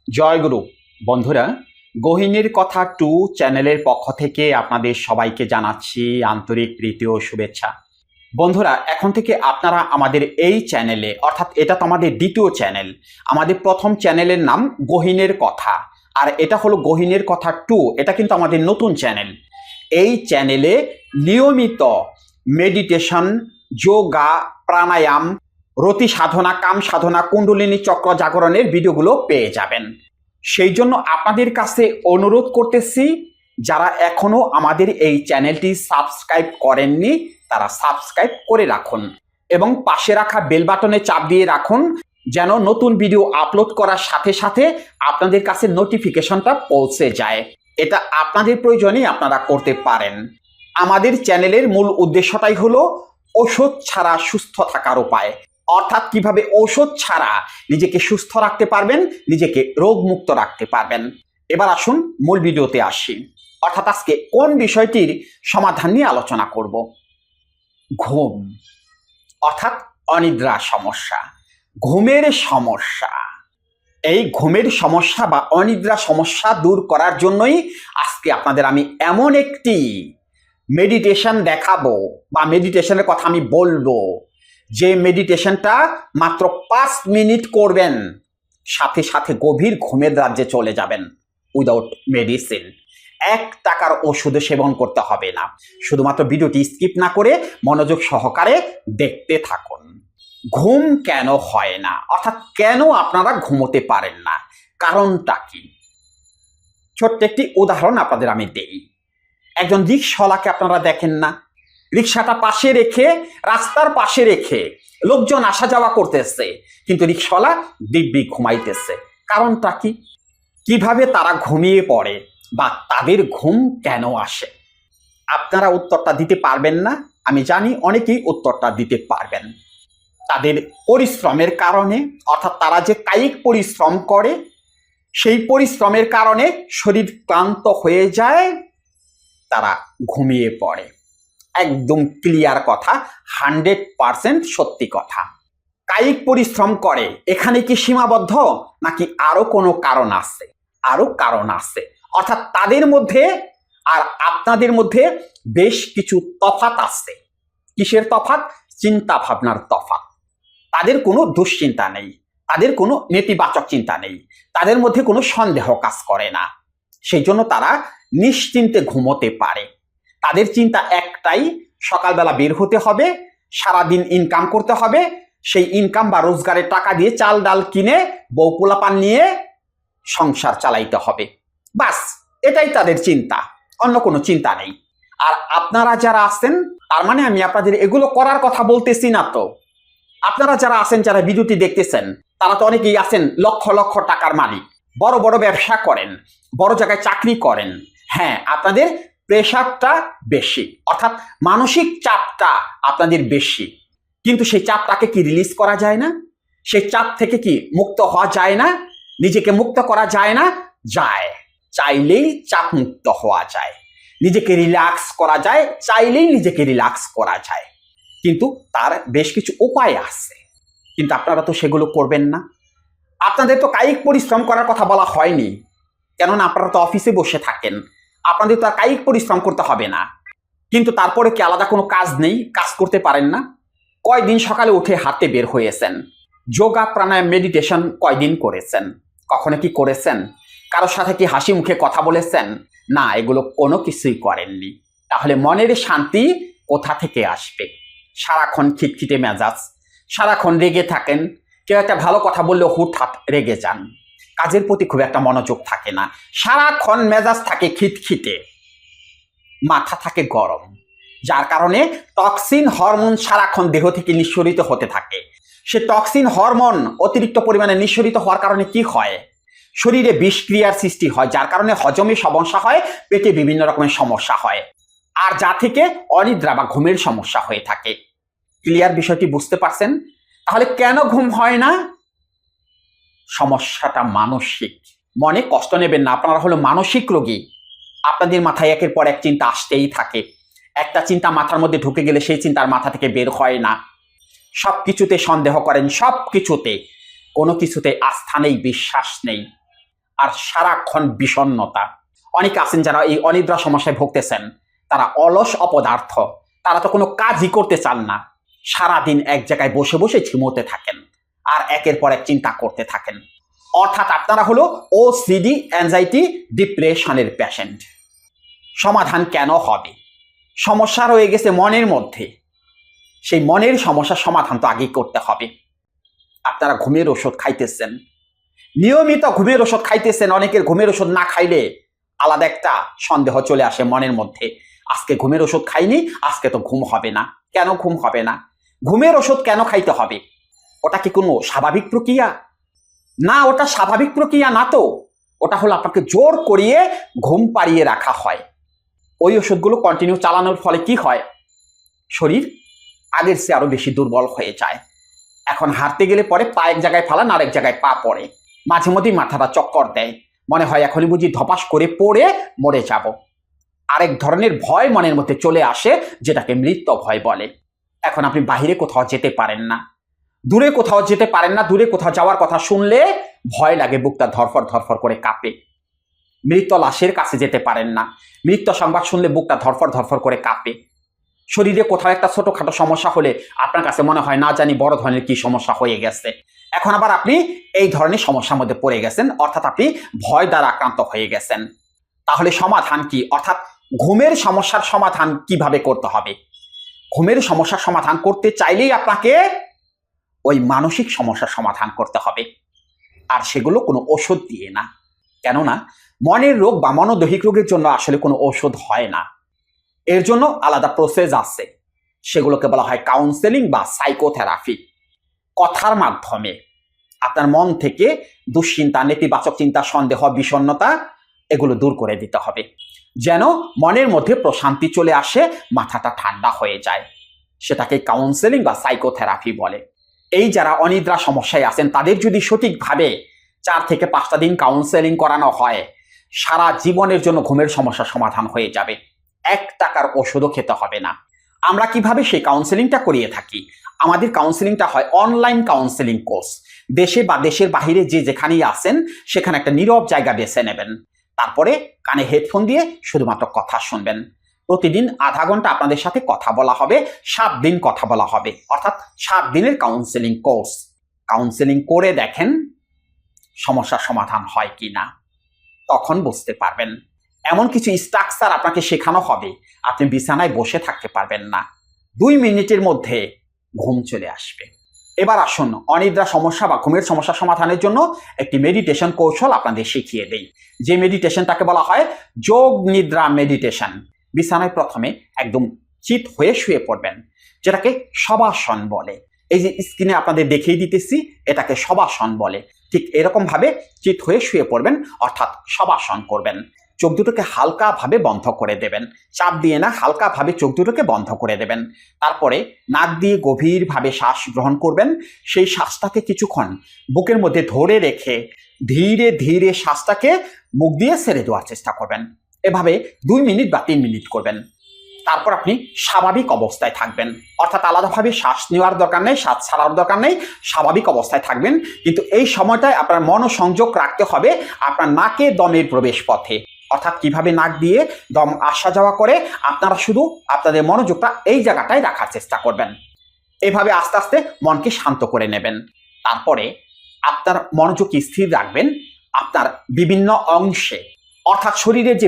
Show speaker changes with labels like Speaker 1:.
Speaker 1: জয়গুরু বন্ধুরা, গহিনীর কথা 2 চ্যানেলের পক্ষ থেকে আপনাদের সবাইকে জানাচ্ছি আন্তরিক প্রীতি ও শুভেচ্ছা। বন্ধুরা, এখন থেকে আপনারা আমাদের এই চ্যানেলে, অর্থাৎ এটা তো আমাদের দ্বিতীয় চ্যানেল। আমাদের প্রথম চ্যানেলের নাম গহিনীর কথা, আর এটা হলো গহিনীর কথা 2। এটা কিন্তু আমাদের নতুন চ্যানেল। এই চ্যানেলে নিয়মিত মেডিটেশন, যোগা, প্রাণায়াম, রতি সাধনা, কাম সাধনা, কুণ্ডলিনী চক্র জাগরণের ভিডিওগুলো পেয়ে যাবেন। সেই জন্য আপনাদের কাছে অনুরোধ করতেছি, যারা এখনো আমাদের এই চ্যানেলটি সাবস্ক্রাইব করেননি তারা সাবস্ক্রাইব করে রাখুন এবং পাশে রাখা বেল বাটনে চাপ দিয়ে রাখুন, যেন নতুন ভিডিও আপলোড করার সাথে সাথে আপনাদের কাছে নোটিফিকেশনটা পৌঁছে যায়। এটা আপনাদের প্রয়োজনেই আপনারা করতে পারেন। আমাদের চ্যানেলের মূল উদ্দেশ্যটাই হলো ওষুধ ছাড়া সুস্থ থাকার উপায়, অর্থাৎ কিভাবে ওষুধ ছাড়া নিজেকে সুস্থ রাখতে পারবেন, নিজেকে রোগমুক্ত রাখতে পারবেন। এবার আসুন মূল ভিডিওতে আসি। অর্থাৎ আজকে কোন বিষয়টির সমাধান নিয়ে আলোচনা করব? ঘুম, অর্থাৎ অনিদ্রা সমস্যা, ঘুমের সমস্যা। এই ঘুমের সমস্যা বা অনিদ্রা সমস্যা দূর করার জন্যই আজকে আপনাদের আমি এমন একটি মেডিটেশন দেখাবো বা মেডিটেশনের কথা আমি বলবো, যে মেডিটেশনটা মাত্র 5 মিনিট করবেন, সাথে সাথে গভীর ঘুমের রাজ্যে চলে যাবেন উইদাউট মেডিসিন। 1 টাকার ওষুধ সেবন করতে হবে না। শুধুমাত্র ভিডিওটি স্কিপ না করে মনোযোগ সহকারে দেখতে থাকুন। ঘুম কেন হয় না, অর্থাৎ কেন আপনারা ঘুমোতে পারেন না, কারণটা কি? ছোট্ট একটি উদাহরণ আপনাদের আমি দেই। একজন রিকশাওয়ালাকে আপনারা দেখেন না? রিকশাটা পাশে রেখে, রাস্তার পাশে রেখে লোকজন আসা যাওয়া করতেছে, কিন্তু রিকশাওয়ালা দিব্যি ঘুমাইতেছে। কারণটা কি? কিভাবে তারা ঘুমিয়ে পড়ে বা তাদের ঘুম কেন আসে? আপনারা উত্তরটা দিতে পারবেন না, আমি জানি অনেকেই উত্তরটা দিতে পারবেন। তাদের পরিশ্রমের কারণে, অর্থাৎ তারা যে কায়িক পরিশ্রম করে সেই পরিশ্রমের কারণে শরীর ক্লান্ত হয়ে যায়, তারা ঘুমিয়ে পড়ে। একদম ক্লিয়ার কথা, 100% সত্যি কথা। কায়িক পরিশ্রম করে, এখানে কি সীমাবদ্ধ নাকি আরো কোনো কারণ আছে? আরো কারণ আছে, অর্থাৎ তাদের মধ্যে আর আপনাদের মধ্যে বেশ কিছু তফাৎ আছে। কিসের তফাৎ? চিন্তা ভাবনার তফাৎ। তাদের কোনো দুশ্চিন্তা নেই, তাদের কোনো নেতিবাচক চিন্তা নেই, তাদের মধ্যে কোনো সন্দেহ কাজ করে না। সেই জন্য তারা নিশ্চিন্তে ঘুমোতে পারে। তাদের চিন্তা একটাই, সকালবেলা বের হতে হবে, সারাদিন ইনকাম করতে হবে, সেই ইনকাম বা রোজগারের টাকা দিয়ে চাল ডাল কিনে বউ পোলাপান নিয়ে সংসার চালাইতে হবে। বাস, এটাই তাদের চিন্তা, অন্য কোনো চিন্তা নেই। আর আপনারা যারা আছেন, তার মানে আমি আপনাদের এগুলো করার কথা বলতেছি না তো। আপনারা যারা আছেন, যারা ভিডিওটি দেখতেছেন, তারা তো অনেকেই আছেন লক্ষ লক্ষ টাকার মালিক, বড় বড় ব্যবসা করেন, বড় জায়গায় চাকরি করেন। হ্যাঁ, আপনাদের প্রেশারটা বেশি, অর্থাৎ মানসিক চাপটা আপনাদের বেশি, কিন্তু সেই চাপটাকে কি রিলিজ করা যায় না? সেই চাপ থেকে কি মুক্ত হওয়া যায় না? নিজেকে মুক্ত করা যায় না? যায়। চাইলেই চাপ মুক্ত হওয়া যায়, নিজেকে রিল্যাক্স করা যায়, চাইলেই নিজেকে রিল্যাক্স করা যায়। কিন্তু তার বেশ কিছু উপায় আছে, কিন্তু আপনারা তো সেগুলো করবেন না। আপনাদের তো কায়িক পরিশ্রম করার কথা বলা হয়নি, কেননা আপনারা তো অফিসে বসে থাকেন, আপনাদের তো আর কায়িক পরিশ্রম করতে হবে না। কিন্তু তারপরে কি আলাদা কোনো কাজ নেই? কাজ করতে পারেন না? কয়দিন সকালে উঠে হাঁটতে বের হয়েছেন? যোগা, প্রাণায়াম, মেডিটেশন কয়দিন করেছেন? কখনো কি করেছেন? কারোর সাথে কি হাসি মুখে কথা বলেছেন? না, এগুলো কোনো কিছুই করেননি। তাহলে মনের শান্তি কোথা থেকে আসবে? সারাক্ষণ খিটখিটে মেজাজ, সারাক্ষণ রেগে থাকেন, কেউ একটা ভালো কথা বললে হুটহাট রেগে যান, কাজের প্রতি খুব একটা মনোযোগ থাকে না, সারাক্ষণ মেজাজ থাকে খিটখিটে, মাথা থাকে গরম, যার কারণে টক্সিন হরমোন সারাক্ষণ দেহ থেকে নিঃসরিত হতে থাকে। সে টক্সিন হরমোন অতিরিক্ত পরিমাণে নিঃসরিত হওয়ার কারণে কি হয়? শরীরে বিষক্রিয়ার সৃষ্টি হয়, যার কারণে হজমে সমস্যা হয়, পেটে বিভিন্ন রকমের সমস্যা হয়, আর যা থেকে অনিদ্রা বা ঘুমের সমস্যা হয়ে থাকে। ক্লিয়ার বিষয়টি বুঝতে পারছেন? তাহলে কেন ঘুম হয় না? সমস্যাটা মানসিক। মনে কষ্ট নেবেন না, আপনারা হলো মানসিক রোগী। আপনাদের মাথায় একের পর এক চিন্তা আসতেই থাকে। একটা চিন্তা মাথার মধ্যে ঢুকে গেলে সেই চিন্তার মাথা থেকে বের হয় না। সবকিছুতে সন্দেহ করেন, সবকিছুতে, কোনো কিছুতে আস্থা নেই, বিশ্বাস নেই। আর সারাক্ষণ বিষণ্ণতা। অনেকে আছেন যারা এই অনিদ্রা সমস্যায় ভুগতেছেন, তারা অলস অপদার্থ, তারা তো কোনো কাজই করতে চান না, সারাদিন এক জায়গায় বসে বসে ঝিমোতে থাকেন আর একের পর এক চিন্তা করতে থাকেন। অর্থাৎ আপনারা হলো ওসিডি, অ্যাংজাইটি, ডিপ্রেশনের পেশেন্ট। সমাধান কেন হবে? সমস্যা রয়ে গেছে মনের মধ্যে, সেই মনের সমস্যার সমাধান তো আগেই করতে হবে। আপনারা ঘুমের ওষুধ খাইতেছেন, নিয়মিত ঘুমের ওষুধ খাইতেছেন, অনেকের ঘুমের ওষুধ না খাইলে আলাদা একটা সন্দেহ চলে আসে মনের মধ্যে, আজকে ঘুমের ওষুধ খাইনি, আজকে তো ঘুম হবে না। কেন ঘুম হবে না? ঘুমের ওষুধ কেন খাইতে হবে? ওটা কি কোনো স্বাভাবিক প্রক্রিয়া? না, ওটা স্বাভাবিক প্রক্রিয়া না তো। ওটা হলো আপনাকে জোর করিয়ে ঘুম পাড়িয়ে রাখা হয়। ওই ওষুধগুলো কন্টিনিউ চালানোর ফলে কি হয়? শরীর আগের চেয়ে আরো বেশি দুর্বল হয়ে যায়। এখন হাঁটতে গেলে পরে পা এক জায়গায় ফালান, আরেক জায়গায় পা পড়ে, মাঝে মধ্যেই মাথাটা চক্কর দেয়, মনে হয় এখনই বুঝি ধপাস করে পড়ে মরে যাব। আরেক ধরনের ভয় মনের মধ্যে চলে আসে, যেটাকে মৃত্যু ভয় বলে। এখন আপনি বাহিরে কোথাও যেতে পারেন না, দূরে কোথাও যেতে পারেন না, দূরে কোথাও যাওয়ার কথা শুনলে ভয় লাগে, বুকটা ধরফর ধরফর করে কাঁপে। মৃত লাশের কাছে যেতে পারেন না, মৃত্যু সংবাদ শুনলে বুকটা ধরফর ধরফর করে কাঁপে। শরীরে কোথাও একটা ছোটখাটো সমস্যা হলে আপনার কাছে মনে হয় না জানি বড় ধরনের কি সমস্যা হয়ে গেছে। এখন আবার আপনি এই ধরনের সমস্যার মধ্যে পড়ে গেছেন, অর্থাৎ আপনি ভয় দ্বারা আক্রান্ত হয়ে গেছেন। তাহলে সমাধান কি? অর্থাৎ ঘুমের সমস্যার সমাধান কিভাবে করতে হবে? ঘুমের সমস্যার সমাধান করতে চাইলেই আপনাকে ওই মানসিক সমস্যার সমাধান করতে হবে, আর সেগুলো কোনো ওষুধ দিয়ে না। কেননা মনের রোগ বা মনোদৈহিক রোগের জন্য আসলে কোনো ওষুধ হয় না, এর জন্য আলাদা প্রসেস আছে। সেগুলোকে বলা হয় কাউন্সেলিং বা সাইকোথেরাপি। কথার মাধ্যমে আপনার মন থেকে দুশ্চিন্তা, নেতিবাচক চিন্তা, সন্দেহ, বিষণ্ণতা এগুলো দূর করে দিতে হবে, যেন মনের মধ্যে প্রশান্তি চলে আসে, মাথাটা ঠান্ডা হয়ে যায়। সেটাকে কাউন্সেলিং বা সাইকোথেরাপি বলে। এই যারা অনিদ্রা সমস্যায় আছেন, তাদের যদি সঠিকভাবে 4 থেকে 5টা দিন কাউন্সেলিং করানো হয়, সারা জীবনের জন্য ঘুমের সমস্যার সমাধান হয়ে যাবে। 1 টাকার ওষুধও খেতে হবে না। আমরা কিভাবে সেই কাউন্সেলিংটা করিয়ে থাকি? আমাদের কাউন্সেলিংটা হয় অনলাইন কাউন্সেলিং কোর্স। দেশে বা দেশের বাহিরে যে যেখানেই আছেন, সেখানে একটা নীরব জায়গা বেছে নেবেন, তারপরে কানে হেডফোন দিয়ে শুধুমাত্র কথা শুনবেন। প্রতিদিন আধা ঘন্টা আপনাদের সাথে কথা বলা হবে, 7 দিন কথা বলা হবে, অর্থাৎ 7 দিনের কাউন্সেলিং কোর্স। কাউন্সেলিং করে দেখেন সমস্যার সমাধান হয় কি না, তখন বুঝতে পারবেন। এমন কিছু স্ট্রাকচার আপনাকে শেখানো হবে, আপনি বিছানায় বসে থাকতে পারবেন না, 2 মিনিটের মধ্যে ঘুম চলে আসবে। এবার আসুন অনিদ্রা সমস্যা বা ঘুমের সমস্যা সমাধানের জন্য একটি মেডিটেশন কৌশল আপনাদের শিখিয়ে দেই। যে মেডিটেশনটাকে বলা হয় যোগ নিদ্রা মেডিটেশন। বিছানায় প্রথমে একদম চিত হয়ে শুয়ে পড়বেন, যেটাকে শবাসন বলে। এই যে স্ক্রিনে আপনাদের দেখিয়ে দিতেছি, এটাকে শবাসন বলে। ঠিক এরকম ভাবে চিত হয়ে শুয়ে পড়বেন, অর্থাৎ শবাসন করবেন। চোখ দুটোকে হালকাভাবে বন্ধ করে দেবেন, চাপ দিয়ে না, হালকাভাবে চোখ দুটোকে বন্ধ করে দেবেন। তারপরে নাক দিয়ে গভীরভাবে শ্বাস গ্রহণ করবেন। সেই শ্বাসটাকে কিছুক্ষণ বুকের মধ্যে ধরে রেখে ধীরে ধীরে শ্বাসটাকে মুখ দিয়ে ছেড়ে দেওয়ার চেষ্টা করবেন। এভাবে 2 মিনিট বা 3 মিনিট করবেন। তারপর আপনি স্বাভাবিক অবস্থায় থাকবেন, অর্থাৎ আলাদাভাবে শ্বাস নেওয়ার দরকার নেই, শ্বাস ছাড়ার দরকার নেই, স্বাভাবিক অবস্থায় থাকবেন। কিন্তু এই সময়টায় আপনার মনোসংযোগ রাখতে হবে আপনার নাকে দমের প্রবেশ পথে, অর্থাৎ কিভাবে নাক দিয়ে দম আসা যাওয়া করে, আপনারা শুধু আপনাদের মনোযোগটা এই জায়গাটায় রাখার চেষ্টা করবেন। এভাবে আস্তে আস্তে মনকে শান্ত করে নেবেন। তারপরে আপনার মনোযোগ স্থির রাখবেন আপনার বিভিন্ন অংশে, অর্থাৎ শরীরের যে